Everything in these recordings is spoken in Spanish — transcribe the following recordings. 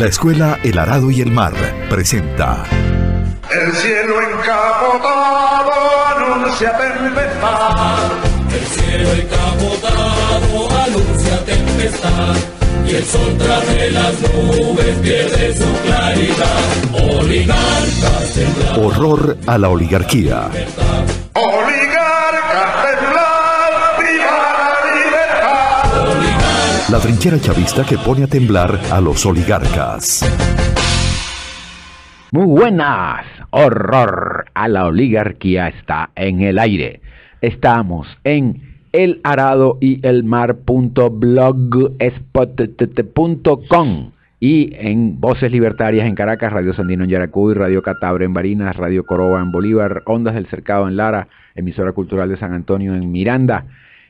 La Escuela El Arado y el Mar presenta El cielo encapotado anuncia tempestad. El cielo encapotado anuncia tempestad. Y el sol tras de las nubes pierde su claridad. Oligarcas temblar. Horror a la oligarquía. Oligarcas temblar, viva la libertad. La trinchera chavista que pone a temblar a los oligarcas. Muy buenas, horror a la oligarquía está en el aire. Estamos en elaradoyelmar.blogspot.com y en Voces Libertarias en Caracas, Radio Sandino en Yaracuy, Radio Catabre en Barinas, Radio Coroba en Bolívar, Ondas del Cercado en Lara, Emisora Cultural de San Antonio en Miranda,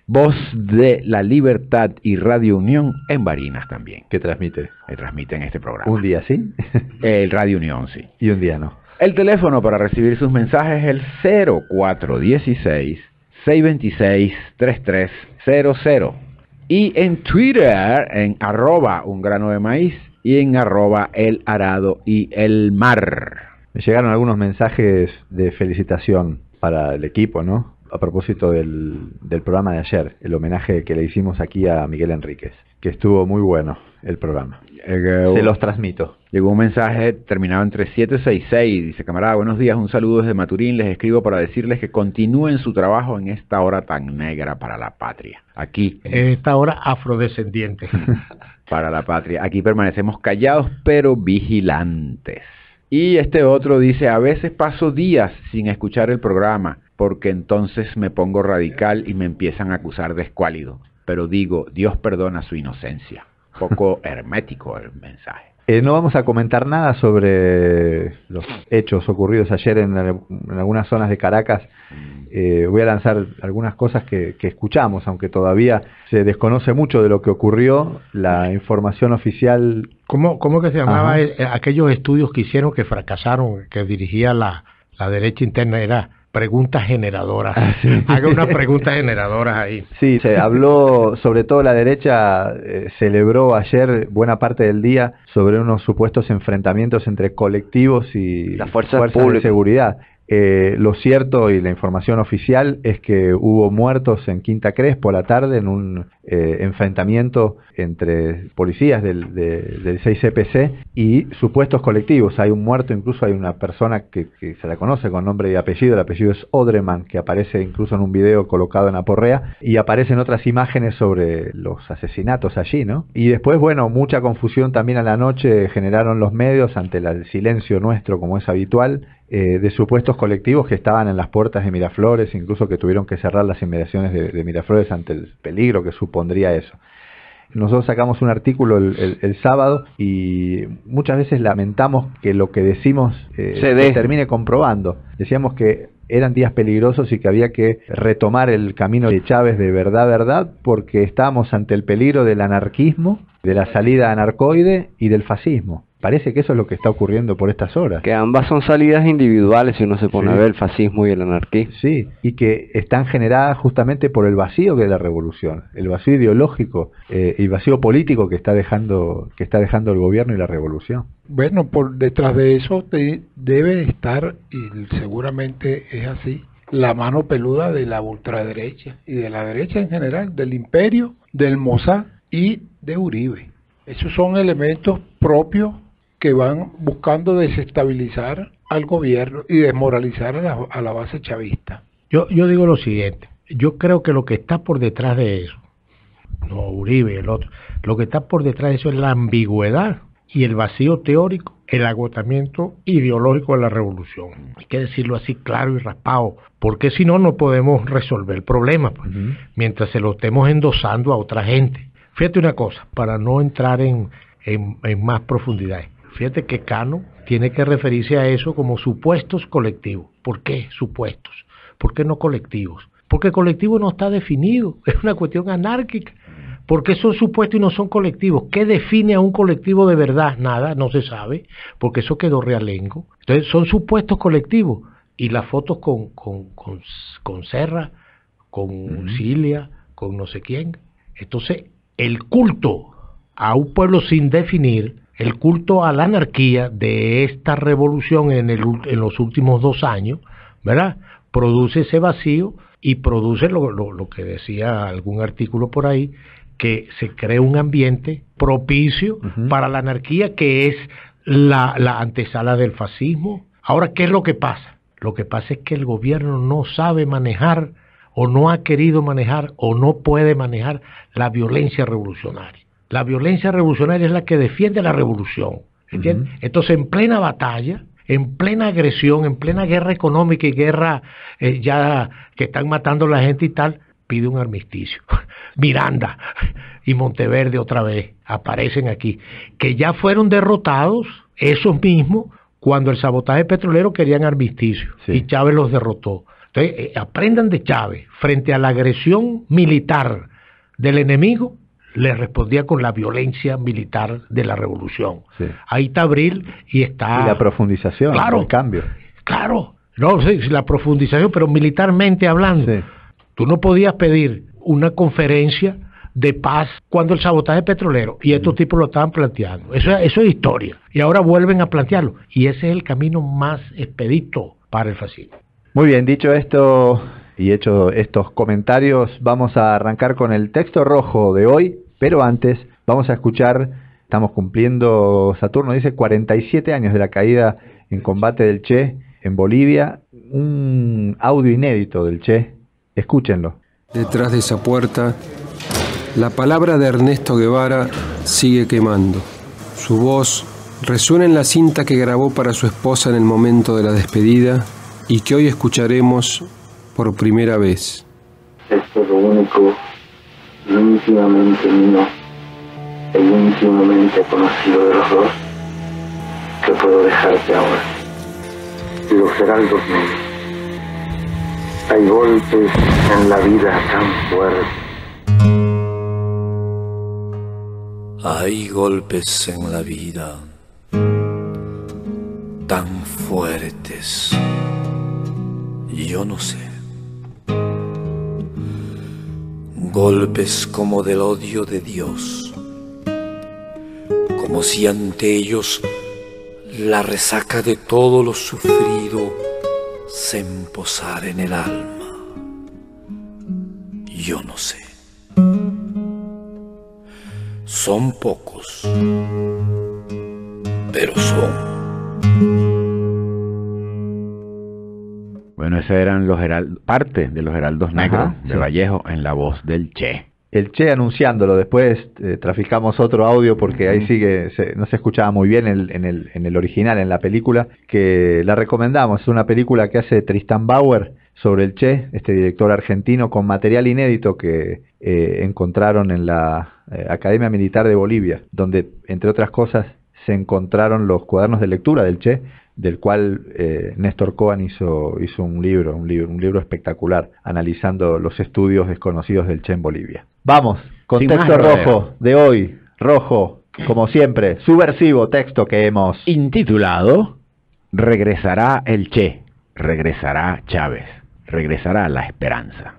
Voz de la Libertad y Radio Unión en Barinas también. ¿Qué transmite? Que transmiten este programa. ¿Un día sí? El Radio Unión, sí. Y un día no. El teléfono para recibir sus mensajes es el 0416-626-3300. Y en Twitter, en @ungrano_de_maíz y en @elarado_y_el_mar. Me llegaron algunos mensajes de felicitación para el equipo, ¿no? A propósito del programa de ayer, el homenaje que le hicimos aquí a Miguel Enríquez, que estuvo muy bueno el programa. Se los transmito. Llegó un mensaje terminado en 3766, dice: camarada, buenos días, un saludo desde Maturín, les escribo para decirles que continúen su trabajo en esta hora tan negra para la patria. Aquí, en esta hora afrodescendiente. Para la patria, aquí permanecemos callados pero vigilantes. Y este otro dice: a veces paso días sin escuchar el programa, porque entonces me pongo radical y me empiezan a acusar de escuálido. Pero digo, Dios perdona su inocencia. Poco hermético el mensaje. No vamos a comentar nada sobre los hechos ocurridos ayer en algunas zonas de Caracas. Voy a lanzar algunas cosas que escuchamos, aunque todavía se desconoce mucho de lo que ocurrió. La información oficial... ¿Cómo que se llamaba aquellos estudios que hicieron que fracasaron, que dirigía la derecha interna? Era preguntas generadoras. Sí. Haga unas preguntas generadoras ahí. Sí, se habló, sobre todo la derecha celebró ayer buena parte del día sobre unos supuestos enfrentamientos entre colectivos y las fuerzas de seguridad. Lo cierto y la información oficial es que hubo muertos en Quinta Crespo a la tarde en un enfrentamiento entre policías del 6CPC y supuestos colectivos. Hay un muerto, incluso hay una persona que se la conoce con nombre y apellido. El apellido es Odreman, que aparece incluso en un video colocado en Aporrea, y aparecen otras imágenes sobre los asesinatos allí, ¿no? Y después, bueno, mucha confusión también a la noche generaron los medios ante el silencio nuestro, como es habitual, de supuestos colectivos que estaban en las puertas de Miraflores, incluso que tuvieron que cerrar las inmediaciones de Miraflores ante el peligro que supondría eso. Nosotros sacamos un artículo el sábado y muchas veces lamentamos que lo que decimos se termine comprobando. Decíamos que eran días peligrosos y que había que retomar el camino de Chávez de verdad, porque estábamos ante el peligro del anarquismo, de la salida anarcoide y del fascismo. Parece que eso es lo que está ocurriendo por estas horas. Que ambas son salidas individuales si uno se pone a ver el fascismo y el anarquismo. Sí, y que están generadas justamente por el vacío que es la revolución, el vacío ideológico y vacío político que está dejando el gobierno y la revolución. Bueno, por detrás de eso debe estar, y seguramente es así, la mano peluda de la ultraderecha y de la derecha en general, del imperio, del Mossad y de Uribe. Esos son elementos propios que van buscando desestabilizar al gobierno y desmoralizar a la base chavista. Yo digo lo siguiente, yo creo que lo que está por detrás de eso, no Uribe, el otro, lo que está por detrás de eso es la ambigüedad y el vacío teórico, el agotamiento ideológico de la revolución. Hay que decirlo así claro y raspado, porque si no, no podemos resolver el problema, pues, mientras se lo estemos endosando a otra gente. Fíjate una cosa, para no entrar en más profundidades. Fíjate que Cano tiene que referirse a eso como supuestos colectivos. ¿Por qué supuestos? ¿Por qué no colectivos? Porque el colectivo no está definido, es una cuestión anárquica. ¿Por qué son supuestos y no son colectivos? ¿Qué define a un colectivo de verdad? Nada, no se sabe, porque eso quedó realengo. Entonces son supuestos colectivos. Y las fotos con Serra, con Cilia, con no sé quién. Entonces, el culto a un pueblo sin definir el culto a la anarquía de esta revolución en los últimos 2 años, ¿verdad? Produce ese vacío y produce lo que decía algún artículo por ahí, que se cree un ambiente propicio para la anarquía, que es la antesala del fascismo. Ahora, ¿qué es lo que pasa? Lo que pasa es que el gobierno no sabe manejar, o no ha querido manejar, o no puede manejar la violencia revolucionaria. La violencia revolucionaria es la que defiende la revolución, ¿entiendes? Entonces, en plena batalla, en plena agresión, en plena guerra económica y guerra ya que están matando a la gente y tal, pide un armisticio. Miranda y Monteverde otra vez aparecen aquí, que ya fueron derrotados esos mismos cuando el sabotaje petrolero querían armisticio, y Chávez los derrotó. Entonces, aprendan de Chávez. Frente a la agresión militar del enemigo, le respondía con la violencia militar de la revolución. Ahí está Abril y está... Y la profundización, el cambio. Claro, no sé si la profundización, pero militarmente hablando. Tú no podías pedir una conferencia de paz cuando el sabotaje petrolero, y estos tipos lo estaban planteando. Eso es historia. Y ahora vuelven a plantearlo. Y ese es el camino más expedito para el fascismo. Muy bien, dicho esto y hecho estos comentarios, vamos a arrancar con el texto rojo de hoy, pero antes vamos a escuchar, estamos cumpliendo, Saturno dice, 47 años de la caída en combate del Che en Bolivia, un audio inédito del Che, escúchenlo. Detrás de esa puerta, la palabra de Ernesto Guevara sigue quemando. Su voz resuena en la cinta que grabó para su esposa en el momento de la despedida y que hoy escucharemos por primera vez. Esto es lo único íntimamente mío e íntimamente conocido de los dos que puedo dejarte ahora. Los heraldos míos. Hay golpes en la vida tan fuertes. Hay golpes en la vida tan fuertes. Yo no sé. Golpes como del odio de Dios, como si ante ellos la resaca de todo lo sufrido se emposara en el alma. Yo no sé. Son pocos, pero son. Bueno, esos eran los parte de los heraldos negros de Vallejo en la voz del Che. El Che anunciándolo, después traficamos otro audio porque ahí sigue, no se escuchaba muy bien en el original, en la película, que la recomendamos. Es una película que hace Tristan Bauer sobre el Che, este director argentino, con material inédito que encontraron en la Academia Militar de Bolivia, donde, entre otras cosas, se encontraron los cuadernos de lectura del Che, del cual Néstor Cohen hizo un libro espectacular, analizando los estudios desconocidos del Che en Bolivia. Vamos, con texto rojo de hoy, rojo, como siempre, subversivo texto que hemos intitulado Regresará el Che, regresará Chávez, regresará la esperanza.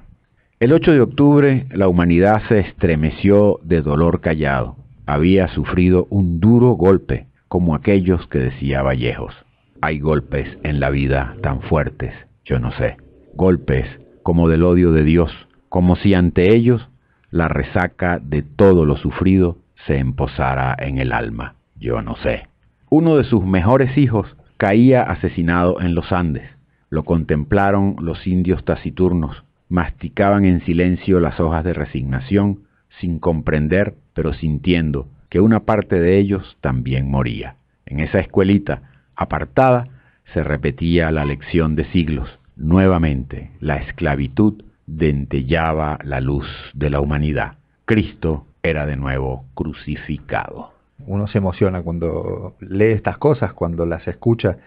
El 8 de octubre la humanidad se estremeció de dolor callado. Había sufrido un duro golpe, como aquellos que decía Vallejos. Hay golpes en la vida tan fuertes, yo no sé. Golpes como del odio de Dios, como si ante ellos la resaca de todo lo sufrido se emposara en el alma, yo no sé. Uno de sus mejores hijos caía asesinado en los Andes. Lo contemplaron los indios taciturnos, masticaban en silencio las hojas de resignación, sin comprender, pero sintiendo que una parte de ellos también moría. En esa escuelita apartada se repetía la lección de siglos. Nuevamente la esclavitud dentellaba la luz de la humanidad. Cristo era de nuevo crucificado. Uno se emociona cuando lee estas cosas, cuando las escucha.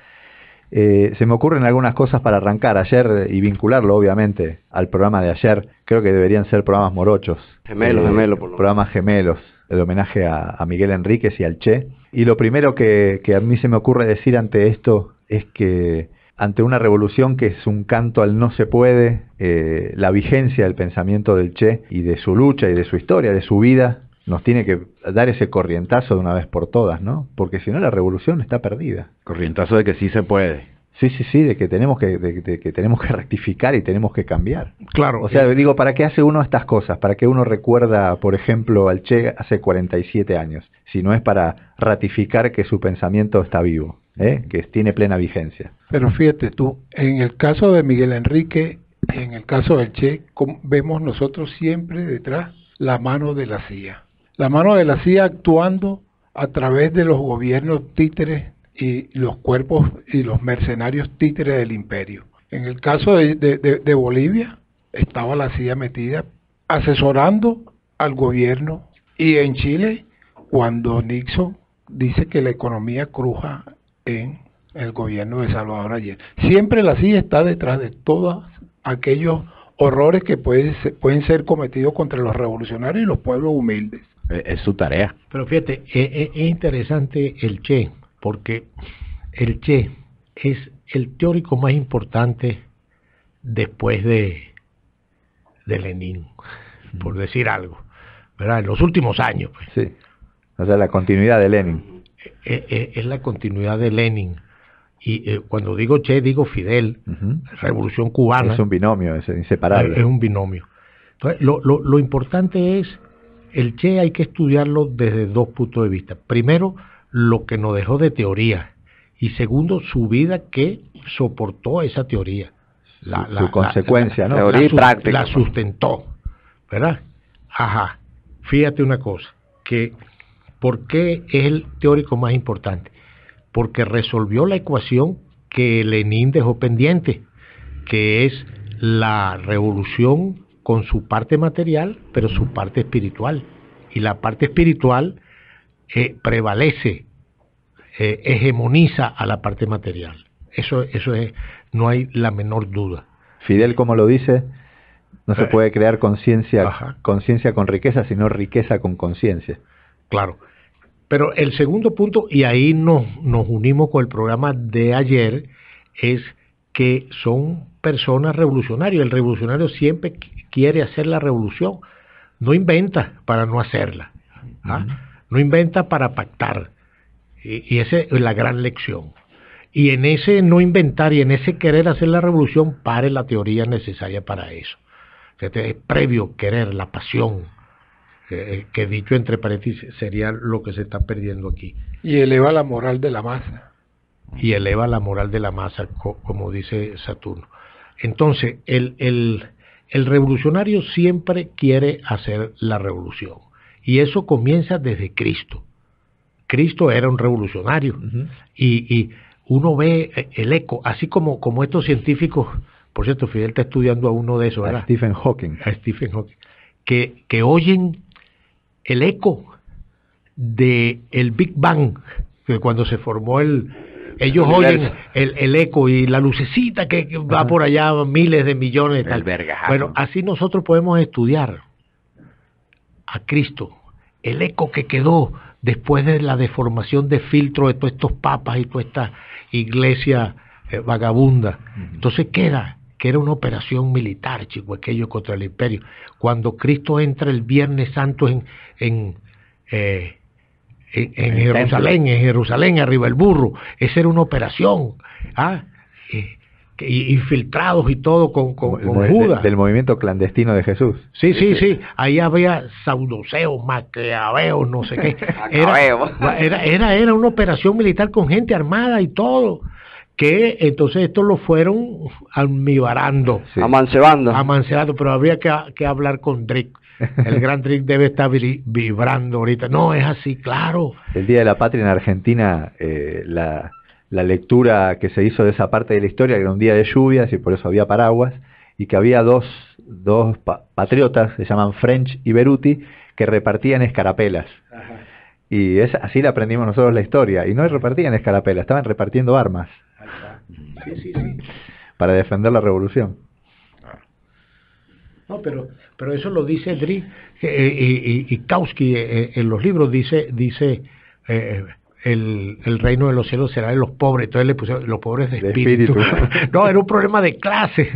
Se me ocurren algunas cosas para arrancar ayer y vincularlo obviamente al programa de ayer. Creo que deberían ser programas morochos. Gemelos, por lo programas gemelos, el homenaje a Miguel Enríquez y al Che. Y lo primero que a mí se me ocurre decir ante esto es que ante una revolución que es un canto al no se puede, la vigencia del pensamiento del Che y de su lucha y de su historia, de su vida, nos tiene que dar ese corrientazo de una vez por todas, ¿no? Porque si no la revolución está perdida. Corrientazo de que sí se puede. Sí, de que tenemos que rectificar y tenemos que cambiar. Claro. O sea, digo, ¿para qué hace uno estas cosas? ¿Para qué uno recuerda, por ejemplo, al Che hace 47 años? Si no es para ratificar que su pensamiento está vivo, que tiene plena vigencia. Pero fíjate tú, en el caso de Miguel Enrique, en el caso del Che, vemos nosotros siempre detrás la mano de la CIA. La mano de la CIA actuando a través de los gobiernos títeres y los cuerpos y los mercenarios títeres del imperio. En el caso de Bolivia, estaba la CIA metida asesorando al gobierno, y en Chile, cuando Nixon dice que la economía cruja en el gobierno de Salvador Allende. Siempre la CIA está detrás de todos aquellos horrores que pueden ser cometidos contra los revolucionarios y los pueblos humildes. Es su tarea. Pero fíjate, es interesante el Che, porque el Che es el teórico más importante después de Lenin, por decir algo, ¿verdad? En los últimos años. Pues. Sí, o sea, la continuidad de Lenin. Es la continuidad de Lenin. Y cuando digo Che, digo Fidel, Revolución Cubana. Es un binomio, es inseparable. Es un binomio. Entonces, lo importante es, el Che hay que estudiarlo desde dos puntos de vista. Primero, lo que nos dejó de teoría. Y segundo, su vida que soportó esa teoría. Su consecuencia, ¿no? Teoría y práctica. La sustentó, ¿verdad? Ajá. Fíjate una cosa, que ¿por qué es el teórico más importante? Porque resolvió la ecuación que Lenin dejó pendiente, que es la revolución con su parte material, pero su parte espiritual. Y la parte espiritual prevalece, hegemoniza a la parte material. Eso es, no hay la menor duda. Fidel, como lo dice, no se puede crear conciencia con riqueza, sino riqueza con conciencia. Claro. Pero el segundo punto, y ahí nos unimos con el programa de ayer, es que son personas revolucionarias. El revolucionario siempre quiere hacer la revolución. No inventa para no hacerla. No inventa para pactar. Y esa es la gran lección. Y en ese no inventar y en ese querer hacer la revolución, pare la teoría necesaria para eso. O sea, es previo querer, la pasión, que dicho entre paréntesis sería lo que se está perdiendo aquí. Y eleva la moral de la masa. Y eleva la moral de la masa, como dice Saturno. Entonces, el revolucionario siempre quiere hacer la revolución. Y eso comienza desde Cristo. Cristo era un revolucionario. Y uno ve el eco, así como estos científicos, por cierto, Fidel está estudiando a uno de esos, ¿verdad? A Stephen Hawking. Que oyen el eco de el Big Bang, que cuando se formó ellos oyen el eco y la lucecita que va por allá, miles de millones de tal. Bueno, así nosotros podemos estudiar a Cristo, el eco que quedó después de la deformación de filtro de todos estos papas y toda esta iglesia vagabunda. Entonces queda que era una operación militar, chico, aquello contra el imperio. Cuando Cristo entra el Viernes Santo en Jerusalén, arriba el burro, esa era una operación, infiltrados y todo con Judas. Del movimiento clandestino de Jesús. Sí, ahí había saudoseos, maquiaveos, no sé qué. Era una operación militar con gente armada y todo. Que entonces estos lo fueron almibarando, amancebando, pero habría que hablar con Drick. El gran Drick debe estar vibrando ahorita. No, es así, claro. El Día de la Patria en Argentina, la lectura que se hizo de esa parte de la historia, que era un día de lluvias y por eso había paraguas, y que había dos patriotas, se llaman French y Beruti, que repartían escarapelas. Y así le aprendimos nosotros la historia. Y no repartían escarapelas, estaban repartiendo armas. Sí. Para defender la revolución. No, pero eso lo dice Drick y Kautsky en los libros, dice el reino de los cielos será de los pobres, entonces le pusieron los pobres de espíritu. No, era un problema de clase.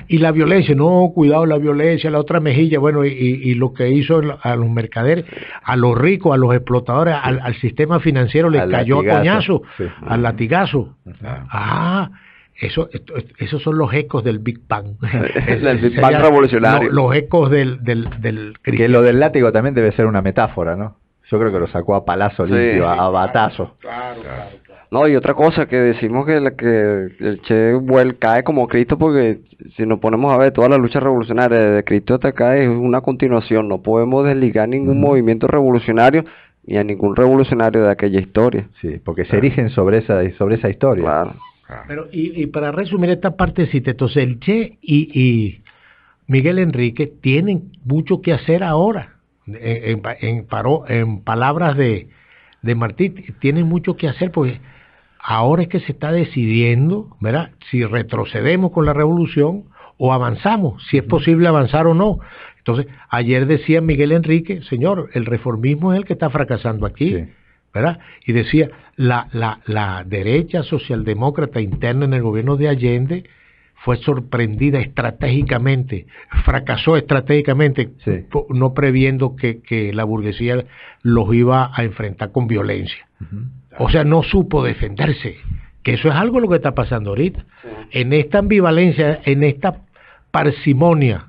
Y la violencia, no, cuidado, la violencia, la otra mejilla, bueno, y lo que hizo a los mercaderes, a los ricos, a los explotadores, al sistema financiero les cayó a coñazo, al latigazo. Esos son los ecos del Big Bang. El Big Bang revolucionario. Los ecos del que lo del látigo también debe ser una metáfora, ¿no? Yo creo que lo sacó a palazo limpio, a batazo. Claro. No, y otra cosa que decimos que el Che cae como Cristo, porque si nos ponemos a ver toda la lucha revolucionaria de Cristo hasta acá es una continuación. No podemos desligar ningún movimiento revolucionario ni a ningún revolucionario de aquella historia. Sí, porque se erigen sobre esa historia. Claro. Pero y para resumir esta partecita, entonces el Che y Miguel Enrique tienen mucho que hacer ahora. En palabras de Martí, tienen mucho que hacer, porque ahora es que se está decidiendo, ¿verdad?, si retrocedemos con la revolución o avanzamos, si es posible avanzar o no. Entonces, ayer decía Miguel Enrique, señor, el reformismo es el que está fracasando aquí, ¿verdad? Y decía, la derecha socialdemócrata interna en el gobierno de Allende fue sorprendida estratégicamente, fracasó estratégicamente, no previendo que la burguesía los iba a enfrentar con violencia. O sea, no supo defenderse, que eso es algo lo que está pasando ahorita. En esta ambivalencia, en esta parsimonia,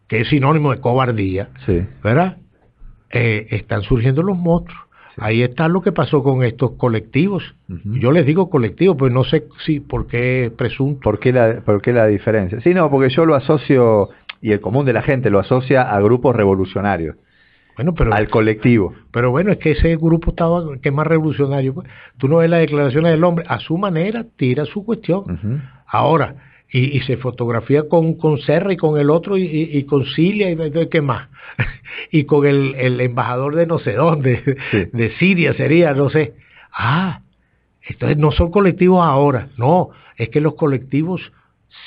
que es sinónimo de cobardía, ¿verdad? Están surgiendo los monstruos. Ahí está lo que pasó con estos colectivos. Yo les digo colectivos, pues no sé por qué presunto. ¿Por qué la diferencia? Sí, no, porque yo lo asocio, y el común de la gente lo asocia a grupos revolucionarios. Bueno, pero al colectivo. Pero bueno, es que ese grupo estaba, que es más revolucionario. Pues. Tú no ves las declaraciones del hombre, a su manera tira su cuestión. Ahora, y se fotografía con Serra y con el otro y con Cilia y qué más. Y con el embajador de no sé dónde, de Siria sería, no sé. Entonces no son colectivos ahora, no, es que los colectivos,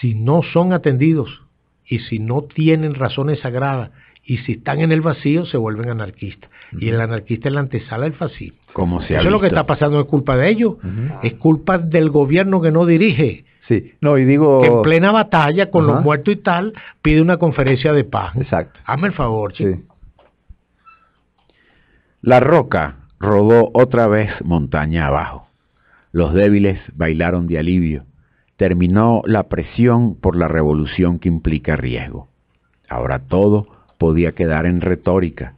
si no son atendidos y si no tienen razones sagradas y si están en el vacío, se vuelven anarquistas. Y el anarquista es la antesala del fascismo. Eso es lo que está pasando, no es culpa de ellos, es culpa del gobierno que no dirige. Sí, no, y digo... Que en plena batalla con los muertos y tal, pide una conferencia de paz. Exacto. Hazme el favor, chico. La Roca rodó otra vez montaña abajo. Los débiles bailaron de alivio. Terminó la presión por la revolución que implica riesgo. Ahora todo podía quedar en retórica,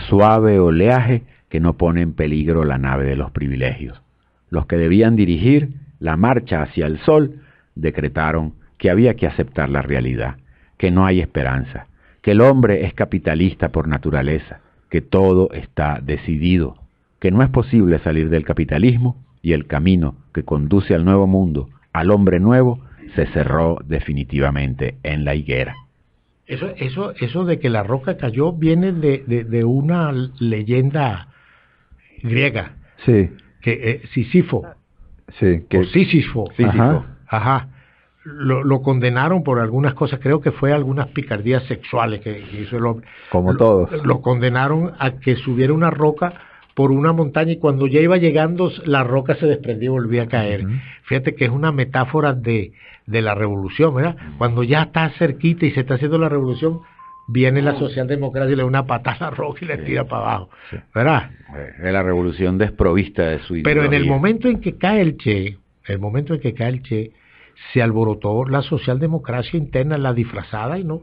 suave oleaje que no pone en peligro la nave de los privilegios. Los que debían dirigir la marcha hacia el sol decretaron que había que aceptar la realidad, que no hay esperanza, que el hombre es capitalista por naturaleza, que todo está decidido, que no es posible salir del capitalismo y el camino que conduce al nuevo mundo, al hombre nuevo, se cerró definitivamente en la higuera. Eso de que la roca cayó viene de una leyenda griega. Sí. Que Sísifo. Sí. O Sísifo. Lo condenaron por algunas cosas, creo que fue algunas picardías sexuales que hizo el hombre. Como todos. Lo condenaron a que subiera una roca por una montaña y cuando ya iba llegando la roca se desprendía y volvía a caer. Fíjate que es una metáfora de la revolución, ¿verdad? Cuando ya está cerquita y se está haciendo la revolución, viene la socialdemocracia y le da una patada a la roca y le tira para abajo, ¿verdad? Es la revolución desprovista de su ideología. Pero en el momento en que cae el Che, se alborotó la socialdemocracia interna, la disfrazada, y no,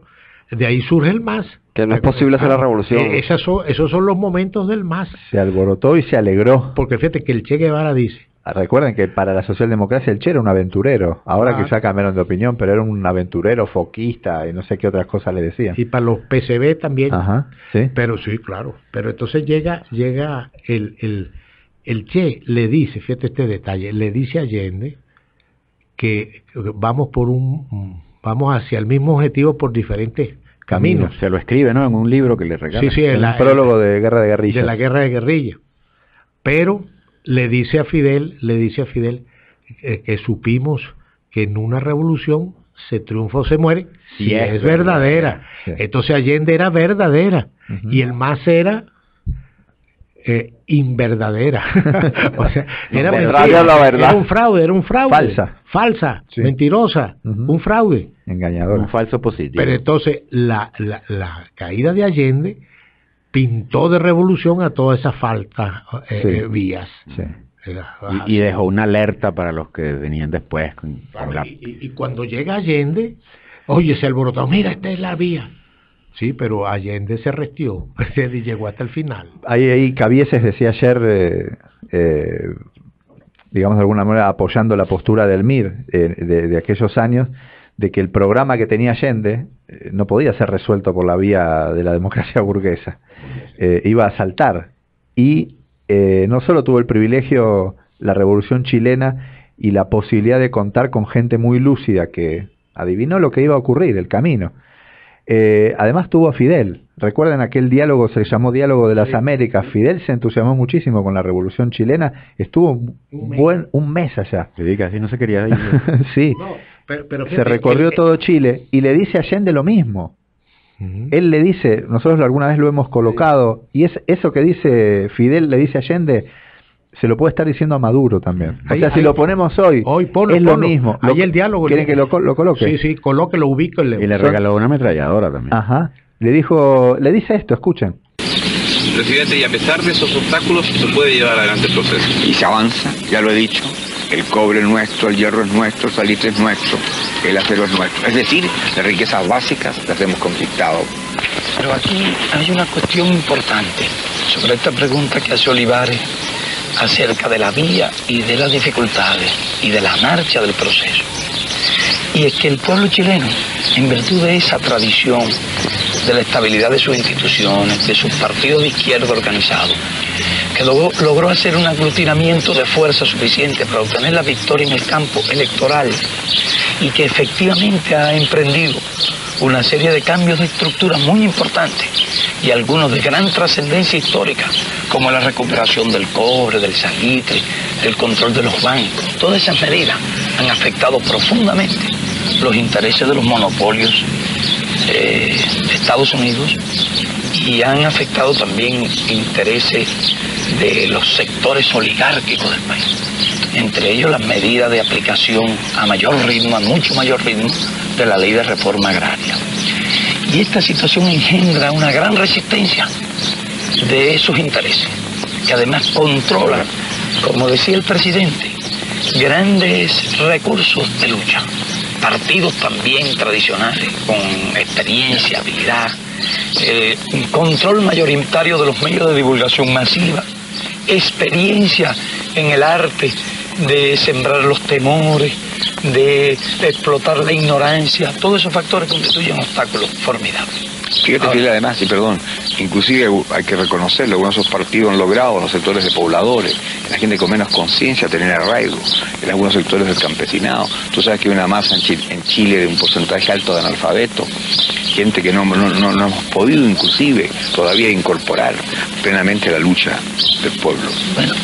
de ahí surge el MAS. Que no es posible hacer la revolución. Esos son los momentos del MAS. Se alborotó y se alegró. Porque fíjate que el Che Guevara dice... Recuerden que para la socialdemocracia el Che era un aventurero. Ahora quizá cambiaron de opinión, pero era un aventurero, foquista y no sé qué otras cosas le decían. Y para los PCB también. Sí. Pero sí, claro. Pero entonces llega el Che, le dice, fíjate este detalle, le dice a Allende que vamos hacia el mismo objetivo por diferentes caminos. Se lo escribe, ¿no? En un libro que le regala. Sí, en un prólogo de Guerra de Guerrilla. De la Guerra de Guerrilla. Pero le dice a Fidel que supimos que en una revolución se triunfa o se muere si es verdadera. Sí. Entonces Allende era verdadera y el MAS era inverdadera. O sea, era Contrario a la verdad. Era un fraude. Falsa, Sí. mentirosa, un fraude. Engañador. Un falso positivo. Pero entonces la caída de Allende pintó de revolución a todas esas faltas vías. Sí. Y dejó una alerta para los que venían después. Con la... Y cuando llega Allende, oye, se alborotó, mira, esta es la vía. Sí, pero Allende se restió y llegó hasta el final. Ahí Cabieces decía ayer, digamos de alguna manera apoyando la postura del MIR de aquellos años, de que el programa que tenía Allende no podía ser resuelto por la vía de la democracia burguesa, iba a saltar. Y no solo tuvo el privilegio la Revolución Chilena y la posibilidad de contar con gente muy lúcida que adivinó lo que iba a ocurrir, el camino. Además tuvo a Fidel. Recuerden aquel diálogo, se llamó Diálogo de las Américas. Fidel se entusiasmó muchísimo con la Revolución Chilena, estuvo un mes allá. Se dice que así no se quería ir. Sí, No, pero se recorrió todo Chile y le dice a Allende lo mismo. Él le dice, nosotros alguna vez lo hemos colocado, y es eso que dice Fidel, le dice a Allende, se lo puede estar diciendo a Maduro también. O sea, si lo ponemos hoy, ponlo, lo mismo. Ahí el diálogo. ¿Quieren que lo coloque? Sí, coloque, lo ubique. Y le regaló una ametralladora también. Ajá. Le dice esto, escuchen. Presidente, y a pesar de esos obstáculos, se puede llevar adelante el proceso. Y se avanza, ya lo he dicho. El cobre es nuestro, el hierro es nuestro, el salitre es nuestro, el acero es nuestro. Es decir, las riquezas básicas las hemos conquistado. Pero aquí hay una cuestión importante sobre esta pregunta que hace Olivares acerca de la vía y de las dificultades y de la marcha del proceso. Y es que el pueblo chileno, en virtud de esa tradición, de la estabilidad de sus instituciones, de sus partidos de izquierda organizados, que logró hacer un aglutinamiento de fuerza suficiente para obtener la victoria en el campo electoral y que efectivamente ha emprendido una serie de cambios de estructura muy importantes y algunos de gran trascendencia histórica, como la recuperación del cobre, del salitre, el control de los bancos. Todas esas medidas han afectado profundamente los intereses de los monopolios de Estados Unidos y han afectado también intereses de los sectores oligárquicos del país, entre ellos las medidas de aplicación a mayor ritmo, a mucho mayor ritmo, de la ley de reforma agraria. Y esta situación engendra una gran resistencia de esos intereses, que además controlan, como decía el presidente, grandes recursos de lucha. Partidos también tradicionales, con experiencia, habilidad, un control mayoritario de los medios de divulgación masiva, experiencia en el arte de sembrar los temores, de explotar la ignorancia. Todos esos factores constituyen obstáculos formidables. Fíjate, Fidel, además, y perdón, inclusive hay que reconocerlo, algunos de esos partidos han logrado en los sectores de pobladores, en la gente con menos conciencia, tener arraigo, en algunos sectores del campesinado. Tú sabes que hay una masa en Chile de un porcentaje alto de analfabetos, gente que no hemos podido inclusive todavía incorporar plenamente la lucha del pueblo. Bueno,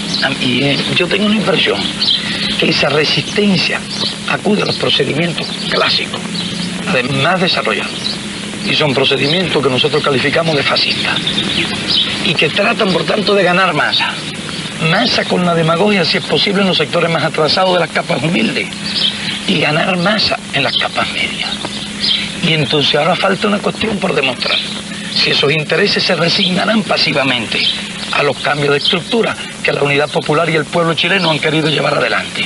y yo tengo una impresión que esa resistencia acude a los procedimientos clásicos, además desarrollados. Y son procedimientos que nosotros calificamos de fascistas y que tratan por tanto de ganar masa con la demagogia, si es posible, en los sectores más atrasados de las capas humildes y ganar masa en las capas medias. Y entonces ahora falta una cuestión por demostrar: si esos intereses se resignarán pasivamente a los cambios de estructura que la Unidad Popular y el pueblo chileno han querido llevar adelante.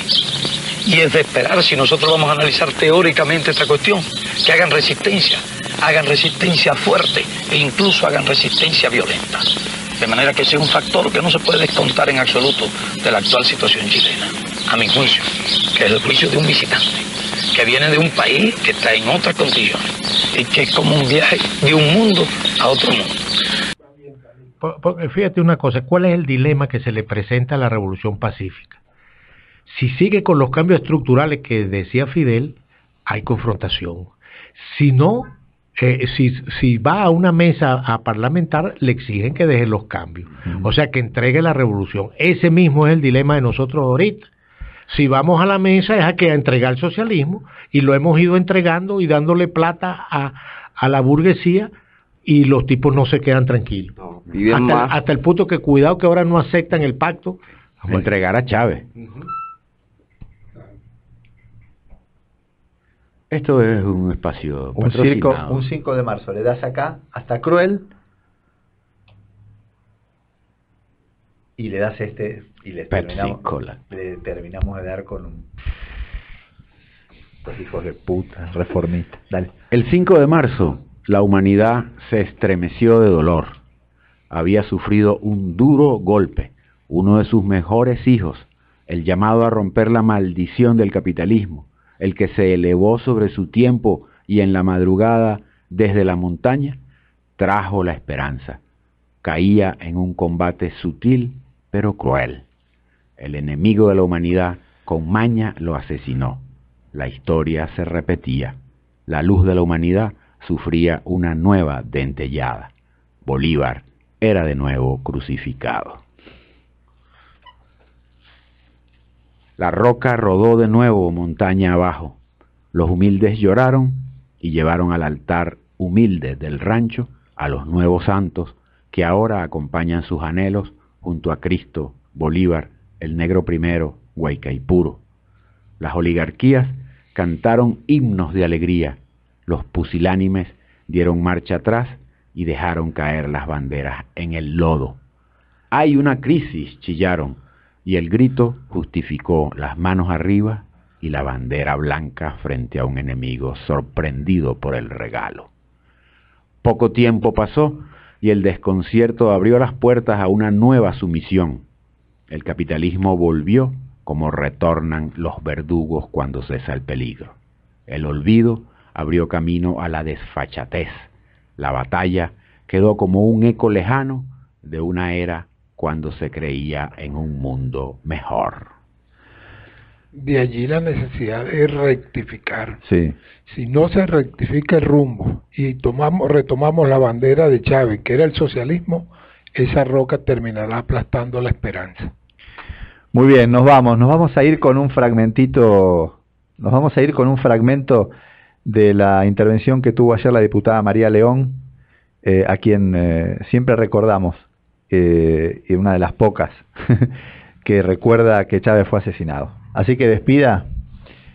Y es de esperar, si nosotros vamos a analizar teóricamente esta cuestión, que hagan resistencia fuerte e incluso hagan resistencia violenta. De manera que sea un factor que no se puede descontar en absoluto de la actual situación chilena, a mi juicio, que es el juicio de un visitante, que viene de un país que está en otras condiciones y que es como un viaje de un mundo a otro mundo. Porque fíjate una cosa, ¿cuál es el dilema que se le presenta a la Revolución Pacífica? Si sigue con los cambios estructurales que decía Fidel, hay confrontación. Si no, si va a una mesa a parlamentar, le exigen que deje los cambios. O sea, que entregue la revolución. Ese mismo es el dilema de nosotros ahorita. Si vamos a la mesa es a entregar el socialismo, y lo hemos ido entregando y dándole plata a la burguesía, y los tipos no se quedan tranquilos. hasta el punto que cuidado que ahora no aceptan el pacto. Entregar a Chávez. Esto es un espacio patrocinado. Un 5 de marzo, le das acá, hasta Cruel, y le das y le terminamos de dar con estos hijos de puta reformistas. Dale. El 5 de marzo, la humanidad se estremeció de dolor. Había sufrido un duro golpe. Uno de sus mejores hijos, el llamado a romper la maldición del capitalismo, el que se elevó sobre su tiempo y en la madrugada desde la montaña, trajo la esperanza. Caía en un combate sutil pero cruel. El enemigo de la humanidad con maña lo asesinó. La historia se repetía. La luz de la humanidad sufría una nueva dentellada. Bolívar era de nuevo crucificado. La roca rodó de nuevo montaña abajo. Los humildes lloraron y llevaron al altar humilde del rancho a los nuevos santos que ahora acompañan sus anhelos junto a Cristo, Bolívar, el Negro Primero, Guaycaipuro. Las oligarquías cantaron himnos de alegría. Los pusilánimes dieron marcha atrás y dejaron caer las banderas en el lodo. Hay una crisis, chillaron. Y el grito justificó las manos arriba y la bandera blanca frente a un enemigo sorprendido por el regalo. Poco tiempo pasó y el desconcierto abrió las puertas a una nueva sumisión. El capitalismo volvió como retornan los verdugos cuando cesa el peligro. El olvido abrió camino a la desfachatez. La batalla quedó como un eco lejano de una era cuando se creía en un mundo mejor. De allí la necesidad de rectificar. Sí. Si no se rectifica el rumbo y retomamos la bandera de Chávez, que era el socialismo, esa roca terminará aplastando la esperanza. Muy bien, nos vamos a ir con un fragmento de la intervención que tuvo ayer la diputada María León, a quien siempre recordamos, y una de las pocas que recuerda que Chávez fue asesinado. Así que despida.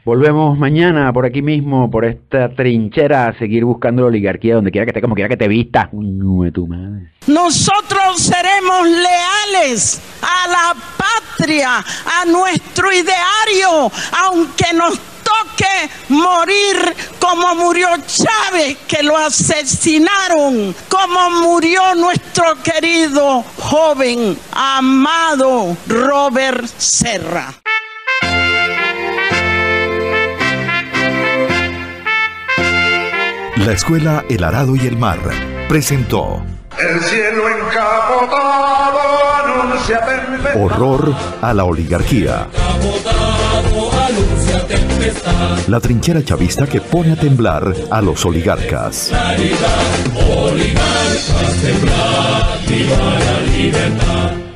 Volvemos mañana por aquí mismo, por esta trinchera, a seguir buscando la oligarquía donde quiera que esté, como quiera que te vista. Tu madre. Nosotros seremos leales a la patria, a nuestro ideario, aunque nos toque morir como murió Chávez, que lo asesinaron, como murió nuestro querido joven, amado Robert Serra. La Escuela El Arado y el Mar presentó El cielo encapotado anuncia tempestad. Horror a la oligarquía. Anuncia tempestad. La trinchera chavista que pone a temblar a los oligarcas. Claridad, oligarcas temblar, viva la libertad.